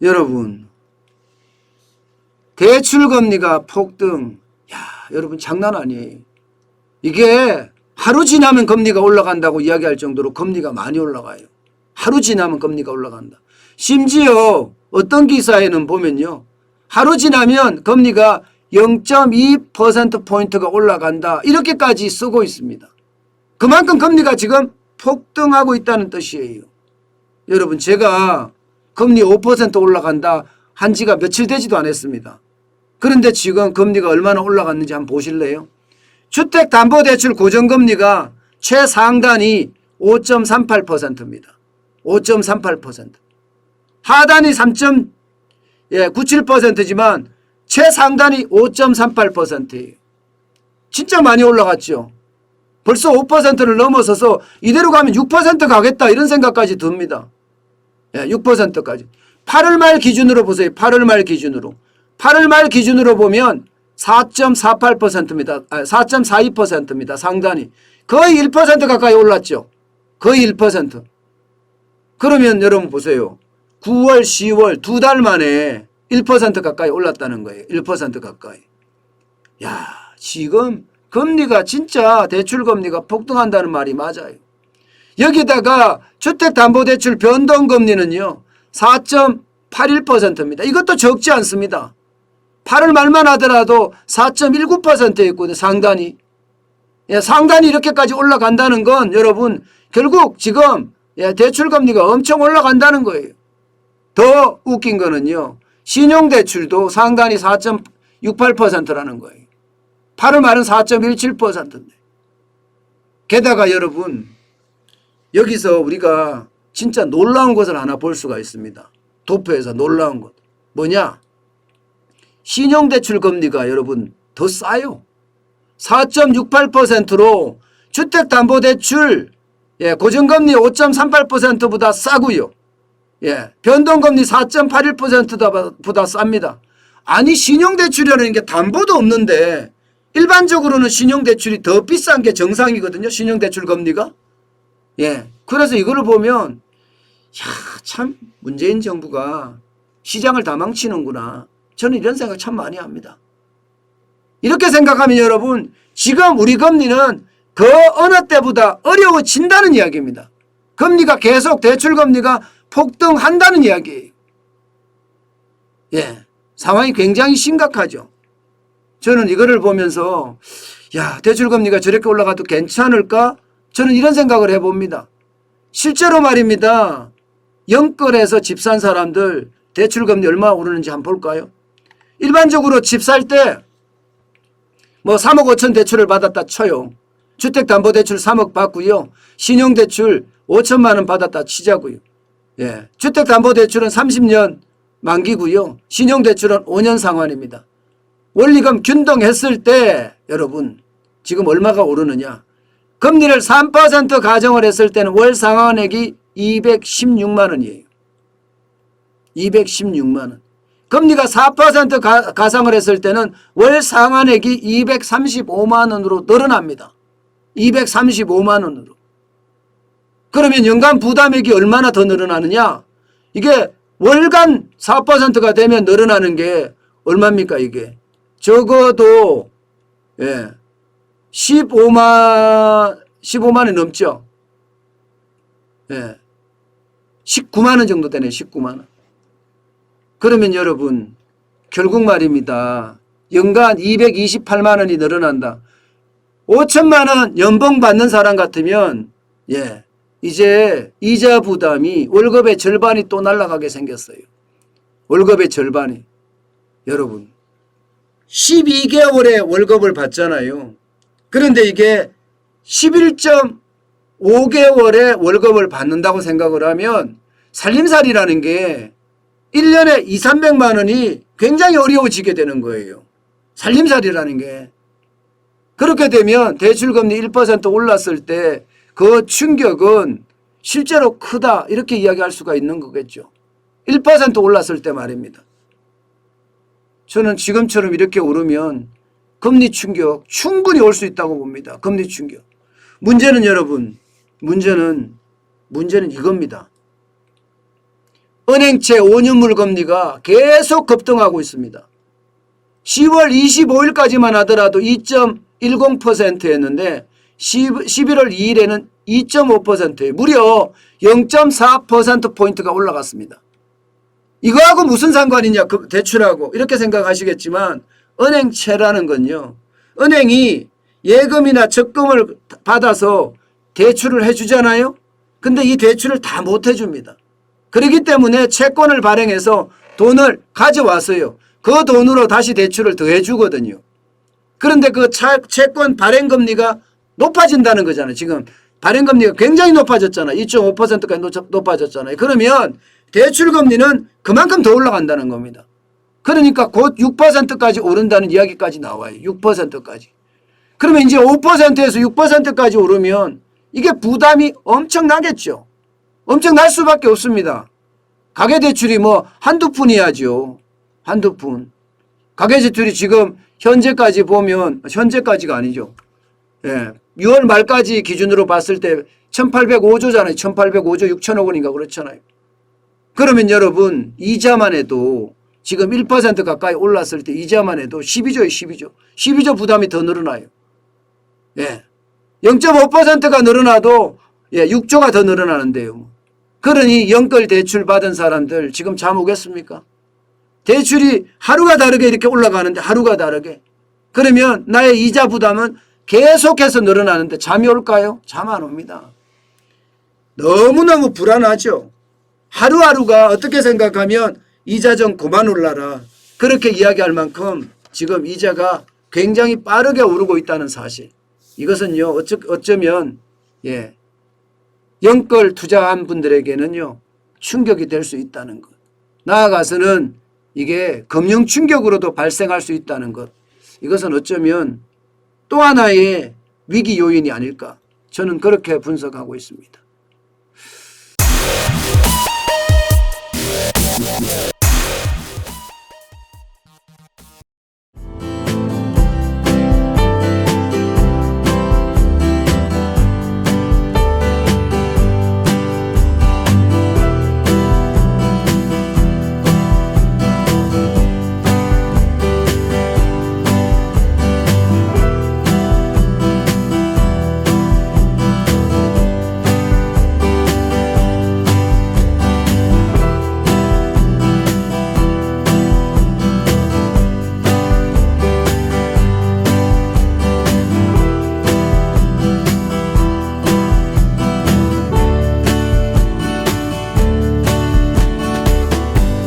여러분, 대출금리가 폭등. 야, 여러분 장난 아니에요. 이게 하루 지나면 금리가 올라간다고 이야기할 정도로 금리가 많이 올라가요. 하루 지나면 금리가 올라간다. 심지어 어떤 기사에는 보면요, 하루 지나면 금리가 0.2%포인트가 올라간다, 이렇게까지 쓰고 있습니다. 그만큼 금리가 지금 폭등하고 있다는 뜻이에요. 여러분, 제가 금리 5% 올라간다 한 지가 며칠 되지도 않았습니다. 그런데 지금 금리가 얼마나 올라갔는지 한번 보실래요? 주택담보대출 고정금리가 최상단이 5.38%입니다. 5.38%. 하단이 3.97%지만 최상단이 5.38%예요. 진짜 많이 올라갔죠. 벌써 5%를 넘어서서 이대로 가면 6% 가겠다, 이런 생각까지 듭니다. 6%까지. 8월 말 기준으로 보세요. 8월 말 기준으로. 8월 말 기준으로 보면 4.48%입니다. 4.42%입니다. 상단이. 거의 1% 가까이 올랐죠. 거의 1%. 그러면 여러분 보세요. 9월, 10월 두 달 만에 1% 가까이 올랐다는 거예요. 1% 가까이. 야, 지금 금리가 진짜 대출금리가 폭등한다는 말이 맞아요. 여기다가 주택담보대출 변동금리는요, 4.81%입니다. 이것도 적지 않습니다. 8월 말만 하더라도 4.19%였거든요. 상단이. 상단이 이렇게까지 올라간다는 건 여러분 결국 지금 대출금리가 엄청 올라간다는 거예요. 더 웃긴 거는요, 신용대출도 상단이 4.68%라는 거예요. 8월 말은 4.17%인데. 게다가 여러분, 여기서 우리가 진짜 놀라운 것을 하나 볼 수가 있습니다. 도표에서 놀라운 것. 뭐냐? 신용대출 금리가 여러분 더 싸요. 4.68%로 주택담보대출 고정금리 5.38%보다 싸고요. 변동금리 4.81%보다 쌉니다. 아니, 신용대출이라는 게 담보도 없는데 일반적으로는 신용대출이 더 비싼 게 정상이거든요. 신용대출 금리가. 그래서 이거를 보면 참 문재인 정부가 시장을 다 망치는구나. 저는 이런 생각 참 많이 합니다. 이렇게 생각하면 여러분, 지금 우리 금리는 그 어느 때보다 어려워진다는 이야기입니다. 금리가 계속 대출금리가 폭등한다는 이야기예요. 상황이 굉장히 심각하죠. 저는 이거를 보면서 야, 대출금리가 저렇게 올라가도 괜찮을까? 저는 이런 생각을 해봅니다. 실제로 말입니다. 영끌에서 집 산 사람들 대출금리 얼마 오르는지 한번 볼까요? 일반적으로 집 살 때 뭐 3억 5천 대출을 받았다 쳐요. 주택담보대출 3억 받고요. 신용대출 5천만 원 받았다 치자고요. 주택담보대출은 30년 만기고요. 신용대출은 5년 상환입니다. 원리금 균등했을 때 여러분 지금 얼마가 오르느냐? 금리를 3% 가정을 했을 때는 월 상환액이 216만 원이에요. 216만 원. 금리가 4% 가상을 했을 때는 월 상환액이 235만 원으로 늘어납니다. 235만 원으로. 그러면 연간 부담액이 얼마나 더 늘어나느냐? 이게 월간 4%가 되면 늘어나는 게 얼마입니까 이게? 적어도 15만 원 넘죠. 19만 원 정도 되네. 19만 원. 그러면 여러분 결국 말입니다. 연간 228만 원이 늘어난다. 5천만 원 연봉 받는 사람 같으면 이제 이자 부담이 월급의 절반이 또 날아가게 생겼어요. 월급의 절반이. 여러분 12개월의 월급을 받잖아요. 그런데 이게 11.5개월의 월급을 받는다고 생각을 하면 살림살이라는 게 1년에 2, 300만 원이 굉장히 어려워지게 되는 거예요. 살림살이라는 게. 그렇게 되면 대출금리 1% 올랐을 때 그 충격은 실제로 크다 이렇게 이야기할 수가 있는 거겠죠. 1% 올랐을 때 말입니다. 저는 지금처럼 이렇게 오르면 금리 충격 충분히 올 수 있다고 봅니다. 금리 충격. 문제는 여러분 문제는 이겁니다. 은행채 5년물 금리가 계속 급등하고 있습니다. 10월 25일까지만 하더라도 2.10%였는데 11월 2일에는 2.5%예요. 무려 0.4%포인트가 올라갔습니다. 이거하고 무슨 상관이냐, 그 대출하고 이렇게 생각하시겠지만 은행채라는 건요, 은행이 예금이나 적금을 받아서 대출을 해주잖아요. 근데 이 대출을 다 못 해줍니다. 그렇기 때문에 채권을 발행해서 돈을 가져왔어요. 그 돈으로 다시 대출을 더 해주거든요. 그런데 그 채권 발행금리가 높아진다는 거잖아요. 지금 발행금리가 굉장히 높아졌잖아요. 2.5%까지 높아졌잖아요. 그러면 대출금리는 그만큼 더 올라간다는 겁니다. 그러니까 곧 6%까지 오른다는 이야기까지 나와요. 6%까지. 그러면 이제 5%에서 6%까지 오르면 이게 부담이 엄청나겠죠. 엄청날 수밖에 없습니다. 가계대출이 뭐 한두 푼이야죠. 한두 푼. 가계대출이 지금 현재까지 보면, 현재까지가 아니죠. 예. 6월 말까지 기준으로 봤을 때 1805조잖아요. 1805조 6천억 원인가 그렇잖아요. 그러면 여러분 이자만 해도 지금 1% 가까이 올랐을 때 이자만 해도 12조예요. 12조. 12조 부담이 더 늘어나요. 예. 0.5%가 늘어나도 6조가 더 늘어나는데요. 그러니 연끌 대출 받은 사람들 지금 잠 오겠습니까? 대출이 하루가 다르게 이렇게 올라가는데 하루가 다르게. 그러면 나의 이자 부담은 계속해서 늘어나는데 잠이 올까요? 잠 안 옵니다. 너무너무 불안하죠. 하루하루가 어떻게 생각하면 이자 좀 그만 올라라. 그렇게 이야기할 만큼 지금 이자가 굉장히 빠르게 오르고 있다는 사실. 이것은요, 어쩌면, 연끌 투자한 분들에게는요, 충격이 될 수 있다는 것. 나아가서는 이게 금융 충격으로도 발생할 수 있다는 것. 이것은 어쩌면 또 하나의 위기 요인이 아닐까. 저는 그렇게 분석하고 있습니다.